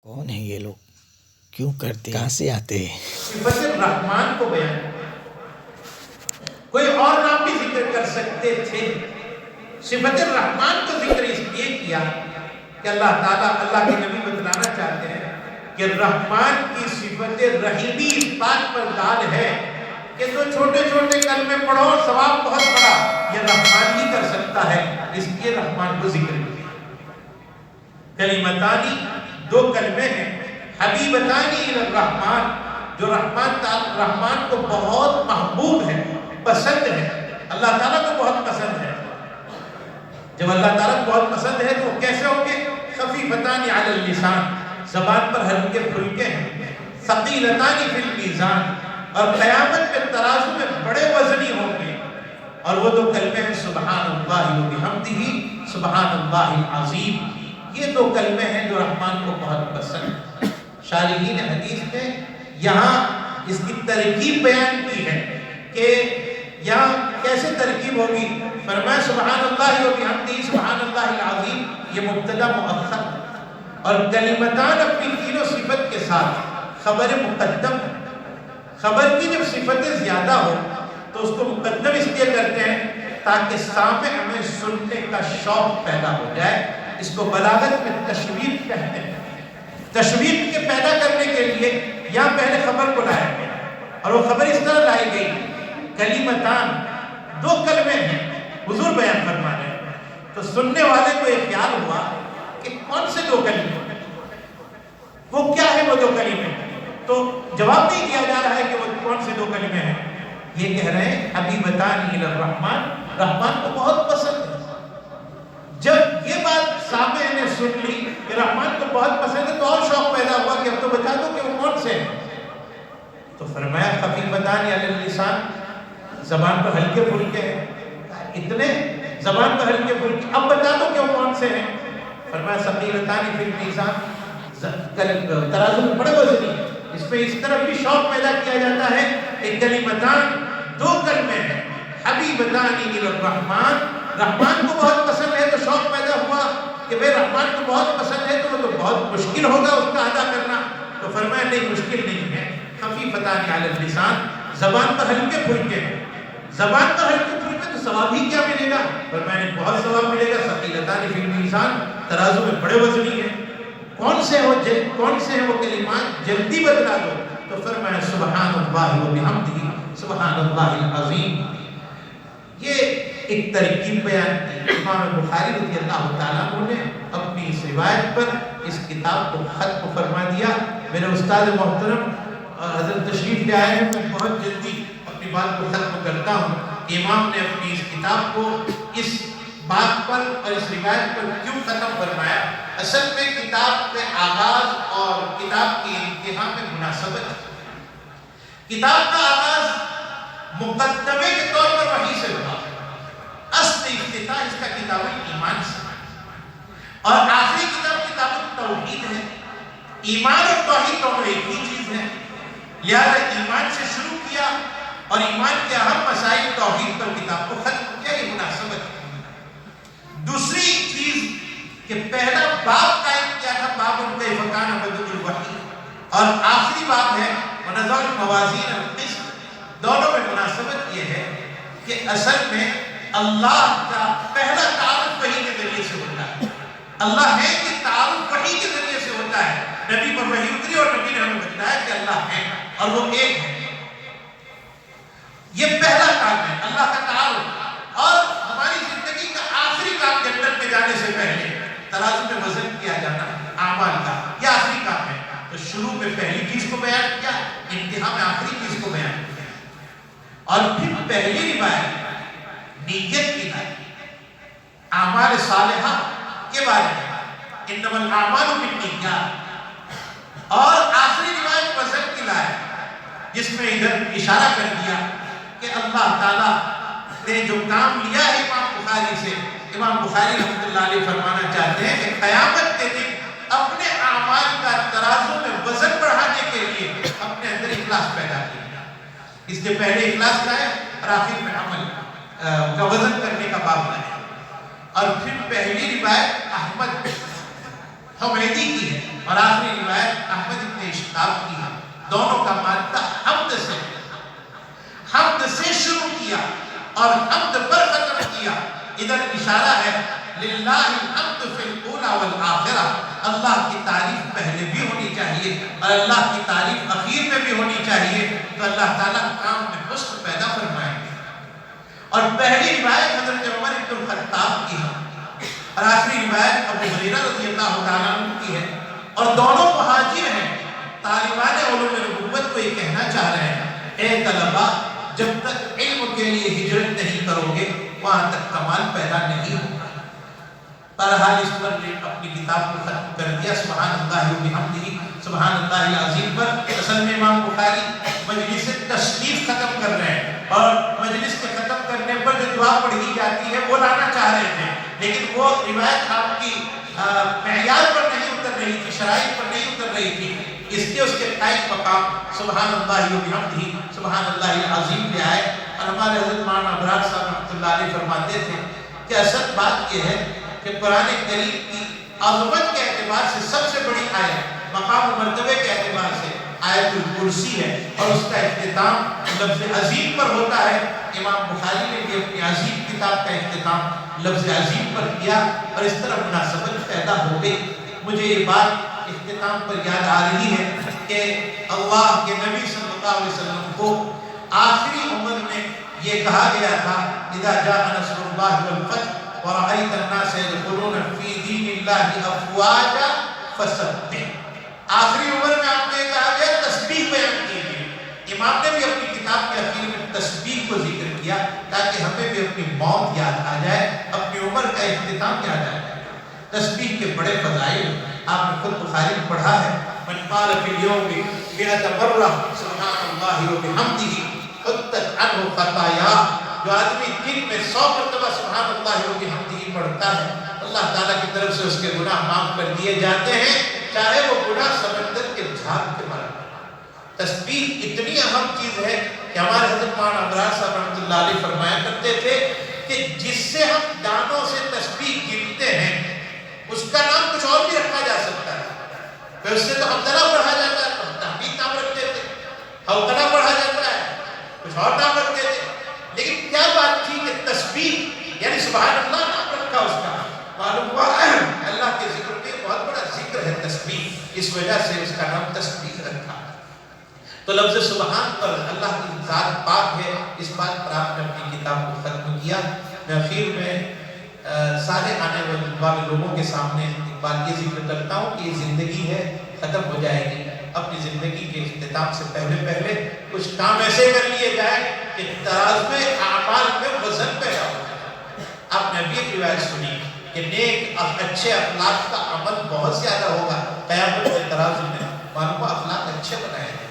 کون ہے یہ لوگ؟ کیوں کرتے؟ کہاں سے آتے ہیں؟ صفت الرحمن کو بیان، کوئی اور نام بھی ذکر کر سکتے تھے، صفت الرحمن کو ذکر اس لیے کیا کہ اللہ تعالیٰ، اللہ کے نبی بتلانا چاہتے ہیں کہ رحمان کی صفت رحیمی اس بات پر دال ہے کہ جو چھوٹے چھوٹے کلمے پڑھو ثواب بہت بڑا یہ رحمان ہی کر سکتا ہے، اس لیے رحمان کو ذکر کیا۔ کلمتانی، دو کلمے ہیں، حبیبتانی الی الرحمن، جو رحمان کو بہت محبوب ہے، پسند ہے، اللہ تعالیٰ کو بہت پسند ہے۔ جب اللہ تعالیٰ کو بہت پسند ہے تو کیسے ہوں گے؟ خفیفتان علی اللسان، زبان پر ہلکے پھلکے ہیں، ثقیلتان فی المیزان، اور قیامت میں ترازو میں بڑے وزنی ہوں گے۔ اور وہ دو کلمے ہیں سبحان اللہ و بحمدہ، سبحان اللہ العظیم۔ یہ دو کلمے ہیں جو رحمان کو بہت پسند ہیں۔ شارحین حدیث نے یہاں اس کی ترکیب بیان کی ہے کہ یہاں کیسے ترکیب ہوگی۔ فرمایا سبحان اللہ و بحمدہ سبحان اللہ العظیم، یہ مبتدا مؤخر اور کلمتان اپنی تینوں صفت کے ساتھ خبر مقدم ہے۔ خبر کی جب صفتیں زیادہ ہو تو اس کو مقدم اس لیے کرتے ہیں تاکہ سامع ہمیں سننے کا شوق پیدا ہو جائے۔ اس کو بلاغت میں تشویق کہتے ہیں۔ تشویق کے پیدا کرنے کے لیے یہاں پہلے خبر کو لایا گیا اور وہ خبر اس طرح لائی گئی، کلمتان، دو کلمے ہیں، حضور بیان فرما رہے ہیں۔ تو سننے والے کو یہ خیال ہوا کہ کون سے دو کلمے، وہ کیا ہے وہ دو کلمے؟ تو جواب نہیں دیا جا رہا ہے کہ وہ کون سے دو کلمے ہیں، یہ کہہ رہے ہیں حبیبتان الی الرحمن، رحمان کو بہت پسند ہے۔ جب یہ بات سامع نے سن لی کہ رحمان کو بہت پسند ہے تو اور شوق پیدا ہوا کہ اب تو بتا دو کہ وہ کون سے ہیں۔ تو فرمایا خفیفتان علی اللسان، زبان پر ہلکے پھلکے ہیں، اتنے زبان پر ہلکے پھلکے، اب بتا دو کہ وہ کون سے ہیں۔ فرمایا ثقیلتان فی المیزان، ترازو میں بڑے وزنی، اس پہ اس طرح بھی شوق پیدا کیا جاتا ہے کہ کلمتان، دو کلمے ہیں، حبیبتان الی الرحمن، رحمان کو بہت پسند ہے تو شوق پیدا ہوا کہ بھئی رحمان کو بہت پسند ہے تو وہ تو بہت مشکل ہوگا اس کا ادا کرنا۔ تو فرمایا نہیں، مشکل نہیں ہے، خفیفتان علی اللسان، زبان پر ہلکے پھلکے ہیں، زبان پر ہلکے پھلکے تو ثواب ہی کیا ملے گا؟ فرمایا نہیں، بہت ثواب ملے گا، ثقیلتان فی المیزان، ترازو میں بڑے وزنی ہیں۔ کون سے ہیں وہ کلمات؟ جلدی بتلا دو۔ تو فرمایا سبحان اللہ و بحمدہ سبحان اللہ العظیم۔ یہ ایک ترکیب بیان کی۔ امام بخاری رضی اللہ تعالیٰ عنہ نے اپنی اس روایت پر اس کتاب کو ختم فرما دیا۔ میرے استاد محترم حضرت تشریف لے آئے ہیں، میں بہت جلدی اپنی بات کو ختم کرتا ہوں۔ امام نے اپنی اس کتاب کو اس بات پر اور اس روایت پر کیوں ختم فرمایا؟ اصل میں کتاب کے آغاز اور کتاب کی انتہا میں مناسبت ہے۔ کتاب کا آغاز مقدمے کے طور پر وحی سے ہوا، اصل افتتاح اس کا کتاب الایمان سے، اور آخری کتاب التوحید ہے۔ ایمان اور توحید دونوں ایک ہی چیز ہے، لہذا ایمان سے شروع کیا اور ایمان کے اہم مسائل توحید پر کتاب کو ختم کیا، یہ مناسبت ہے۔ دوسری چیز کہ پہلا باب قائم کیا تھا، باب کیف کان بدء الوحی، اور آخری باب ہے ونضع الموازین القسط۔ دونوں میں مناسبت یہ ہے کہ اصل میں اللہ کا پہلا تعارف وحی کے ذریعے سے ہوتا ہے۔ اللہ ہے کہ تعارف وحی کے ذریعے سے ہوتا ہے، نبی پر وحی اتری اور نبی نے ہمیں بتلایا کہ اللہ ہے اور وہ ایک ہے۔ یہ پہلا کام ہے اللہ کا تعارف، اور ہماری زندگی کا آخری کام جنت میں جانے سے پہلے ترازو میں وزن کیا جانا اعمال کا، یہ آخری کام ہے۔ تو شروع میں پہلی چیز کو بیان کیا، انتہا میں آخری چیز کو بیان کیا، اور پھر پہلی روایت نیت کی ہے، اعمال صالحہ کے بارے میں، انما الاعمال بالنیات، اور آخری روایت وزن کی لائے جس میں ادھر اشارہ کر دیا کہ اللہ تعالیٰ نے جو کام لیا ہے امام بخاری سے، امام بخاری رحمۃ اللہ علیہ فرمانا چاہتے ہیں کہ قیامت کے دن اپنے اعمال کا ترازو میں وزن بڑھانے کے لیے اپنے اندر اخلاص پیدا کیا، اس سے پہلے اخلاص کا ہے اور آخر میں عمل کا وزن کرنے کا باب ہے۔ اور پھر پہلی روایت احمد حمیدی کی ہے اور آخری روایت احمد ابن اشتاب کی ہے، دونوں کا مادہ حمد سے شروع کیا اور حمد پر ختم کیا۔ ادھر اشارہ ہے للہ الحمد فی الاولی والآخرہ، اللہ کی تعریف پہلے بھی ہونی چاہیے اور اللہ کی تعریف اخیر میں بھی ہونی چاہیے، تو اللہ تعالیٰ کام میں حسن پیدا فرمائیں گے۔ اور پہلی روایت حضرت عمر بن الخطاب کی ہے اور آخری روایت ابو ہریرہ رضی اللہ تعالیٰ عنہ کی ہے، اور دونوں مہاجر ہیں۔ طالبان علوم نبوت کو یہ کہنا چاہ رہے ہیں، اے طلبہ، جب تک علم کے لیے ہجرت نہیں کرو گے وہاں تک کمال پیدا نہیں ہوگا۔ بہرحال اس پر نے اپنی کتاب کو ختم کر دیا، سبحان اللہ و بحمدہ، سبحان اللہ العظیم پر۔ اصل میں امام بخاری مجلس تصنیف ختم کر رہے ہیں، اور مجلس کے ختم کرنے پر جو دعا پڑھی جاتی ہے وہ لانا چاہ رہے تھے، لیکن وہ روایت آپ کی معیار پر نہیں اتر رہی تھی، شرائط پر نہیں اتر رہی تھی، اس کے قائم مقام سبحان اللہ و بحمدہ سبحان اللہ العظیم لے آئے۔ اور ہمارے حضرت مولانا ابرار صاحب رحمۃ اللہ علیہ فرماتے تھے کہ اصل بات یہ ہے کہ قرآن کریم کی عظمت کے اعتبار سے سب سے بڑی آیت، مقام و مرتبے کے اعتبار سے آیت الکرسی ہے، اور اس کا اختتام لفظ عظیم پر ہوتا ہے۔ امام بخاری نے بھی اپنی عظیم کتاب کا اختتام لفظ عظیم پر کیا، اور اس طرح مناسبت پیدا ہو گئی۔ مجھے یہ بات اختتام پر یاد آ رہی ہے کہ اللہ کے نبی صلی اللہ علیہ وسلم کو آخری عمر میں یہ کہا گیا تھا، اذا جاء نصر اللہ والفتح ورأيت الناس يدخلون في دين الله افواجا فسبح۔ آخری عمر میں آپ کو یہ کہا گیا تسبیح بیان کیجیے۔ امام نے بھی اپنی کتاب کے اخیر میں تسبیح کو ذکر کیا تاکہ ہمیں بھی اپنی موت یاد آ جائے، اپنی عمر کا اختتام یاد آ جائے۔ تسبیح کے بڑے فضائل آپ نے خود بخاری میں پڑھا ہے، من قال فی اليوم 100 مرہ سبحان اللہ و بحمدہ حطت عنہ خطایا۔ جو آدمی دن میں 100 مرتبہ سبحان اللہ و بحمدہ پڑھتا ہے، اللہ تعالیٰ کی طرف سے اس کے گناہ معاف کر دیے جاتے ہیں، چاہے وہ گناہ سمندر کے جھاگ کے برابر۔ تسبیح اتنی اہم چیز ہے کہ ہمارے حضرت مولانا ابرار صاحب رحمۃ اللہ علیہ فرمایا کرتے تھے کہ جس سے ہم دانوں سے تسبیح گنتے ہیں اس کا نام کچھ اور بھی رکھا جا سکتا ہے، پھر اس سے تو حمدللہ پڑھا جاتا ہے، تو تحمید نام رکھتے تھے، حوقلہ پڑھا جاتا ہے، کچھ اور نام رکھتے تھے، لیکن کیا بات تھی کہ تسبیح یعنی سبحان اللہ نام رکھا اس کا، معلوم ہوا اللہ کے ذکر میں بہت بڑا ذکر ہے تسبیح، اس وجہ سے اس کا نام تسبیح رکھا۔ تو لفظ سبحان پر اللہ کی ذات پاک ہے، اس بات پر آپ نے اپنی کتاب کو ختم کیا۔ میں اخیر میں سارے آنے والے لوگوں کے سامنے ایک بات یہ ذکر کرتا ہوں کہ یہ زندگی ہے، ختم ہو جائے گی، اپنی زندگی کے اختتام سے پہلے کچھ کام ایسے کر لیے جائیں کہ ترازو اعمال میں وزن پیدا ہو جائے۔ آپ نے ابھی ایک روایت سنی کہ نیک اچھے اخلاق کا عمل بہت زیادہ ہوگا قیامت کے ترازو میں، معلوم اخلاق اچھے بنائے ہیں۔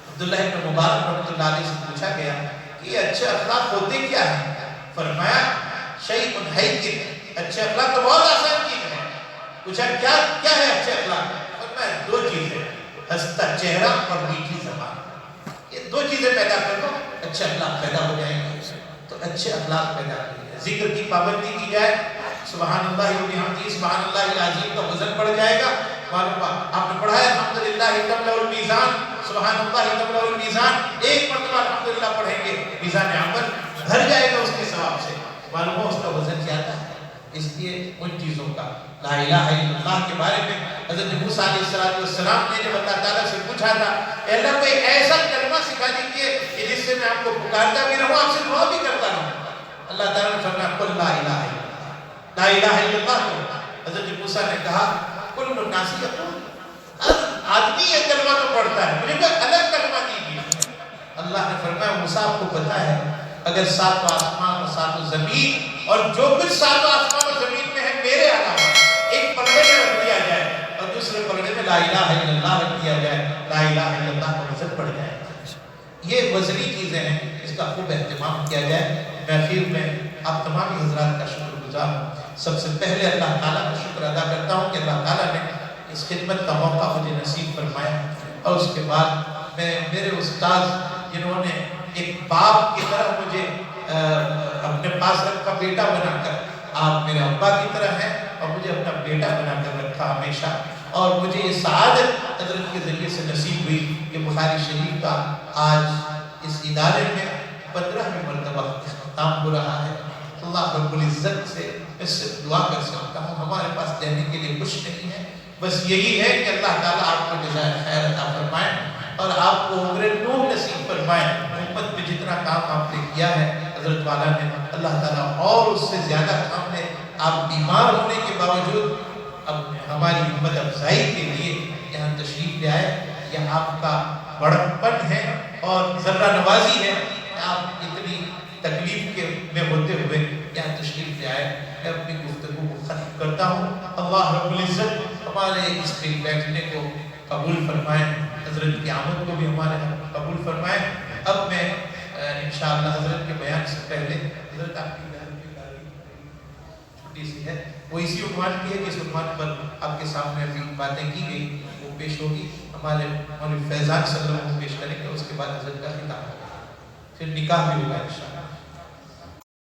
عبداللہ ابن مبارک رحمۃ اللہ علیہ سے پوچھا گیا کہ یہ اچھے اخلاق ہوتے کیا ہیں؟ فرمایا شیء حیّن، اچھے اخلاق تو بہت آسان چیز ہے۔ پوچھا کیا ہے اچھے اخلاق؟ فرمایا 2 چیزیں، ہنستا چہرہ اور میٹھی زبان، یہ 2 چیزیں پیدا کر دو اچھے اخلاق پیدا ہو جائیں گے۔ تو اچھے اخلاق پیدا کیجیے، ذکر کی پابندی کی جائے، سبحان اللہ و بحمدہ سبحان اللہ العظیم کا وزن بڑھ جائے گا۔ معلوم آپ نے پڑھا ہے الحمدللہ تملأ المیزان، سبحان اللہ تملأ المیزان، ایک مرتبہ الحمدللہ پڑھیں گے میزان عمل بھر جائے گا اس کے ثواب سے، معلوم ہو اس کا وزن زیادہ ہے۔ اس لیے ان چیزوں کا لا الہ الا اللہ کے بارے میں حضرت موسیٰ علیہ السلام نے جب اللہ تعالیٰ سے پوچھا تھا کہ اللہ کوئی ایسا کلمہ سکھا دیجیے کہ جس سے میں آپ کو پکارتا بھی رہوں، آپ سے دعا بھی کرتا رہوں، اللہ تعالیٰ نے فرمایا قل لا الہ الا اللہ، لا الہ الا اللہ کو حضرت موسیٰ نے کہا کل الناس یقول، آدمی یہ کلمہ تو پڑھتا ہے، مجھے کوئی الگ کلمہ دیجیے۔ اللہ نے فرمایا موسیٰ آپ کو پتا ہے اگر 7 آسمان اور 7 زمین اور جو کچھ 7 آسمان اور زمین میں ہے میرے علاوہ ایک پلڑے میں رکھ دیا جائے اور دوسرے پلڑے میں لا الہ الا اللہ رکھ دیا جائے، لا الہ الا اللہ کا وزن بڑھ جائے گا۔ یہ وزنی چیزیں ہیں، اس کا خوب اہتمام کیا جائے۔ میں اخیر میں آپ تمام حضرات کا شکر گزار ہوں۔ سب سے پہلے اللہ تعالیٰ کا شکر ادا کرتا ہوں کہ اللہ تعالیٰ نے اس خدمت کا موقع مجھے نصیب فرمایا، اور اس کے بعد میں میرے استاد جنہوں نے ایک باپ کی طرح مجھے اپنے پاس رکھا، بیٹا بنا کر، آپ میرے ابا کی طرح ہیں اور مجھے اپنا بیٹا بنا کر رکھا ہمیشہ، اور مجھے یہ سعادت حضرت کے ذریعے سے نصیب ہوئی کہ بخاری شریف کا آج اس ادارے میں 15ویں مرتبہ اختتام ہو رہا ہے۔ اللہ رب العزت سے میں صرف دعا کر سکتا ہوں، ہمارے پاس دینے کے لیے کچھ نہیں ہے، بس یہی ہے کہ اللہ تعالیٰ آپ کو جزائے خیر عطا فرمائے اور آپ کو عمر نور نصیب فرمائے۔ امت میں جتنا کام آپ نے کیا ہے حضرت والا نے، اللہ تعالیٰ اور اس سے زیادہ کام نے۔ آپ بیمار ہونے کے باوجود اب ہماری ہمت افزائی کے لیے یہاں تشریف لے آئے، یہ آپ کا بڑکپن ہے اور ذرہ نوازی ہے کہ آپ اتنی تکلیف کے میں ہوتے ہوئے یہاں تشریف لے آئے۔ میں اپنی گفتگو کو ختم کرتا ہوں۔ اللہ رب العزت ہمارے اس پہ بیٹھنے کو قبول فرمائے، حضرت کی آمد کو بھی ہمارے قبول فرمائے۔ اب میں انشاءاللہ حضرت کے بیان سے پہلے حضرت آپ کی چھوٹی سی ہے، وہ اسی عنوان کی ہے کہ اس عنوان پر آپ کے سامنے ابھی باتیں کی گئی وہ پیش ہوگی۔ ہمارے مولوی فیضان صلی اللہ علیہ وسلم پیش کریں گے، اس کے بعد حضرت کا خطاب ہوگا، پھر نکاح بھی ہوگا انشاءاللہ۔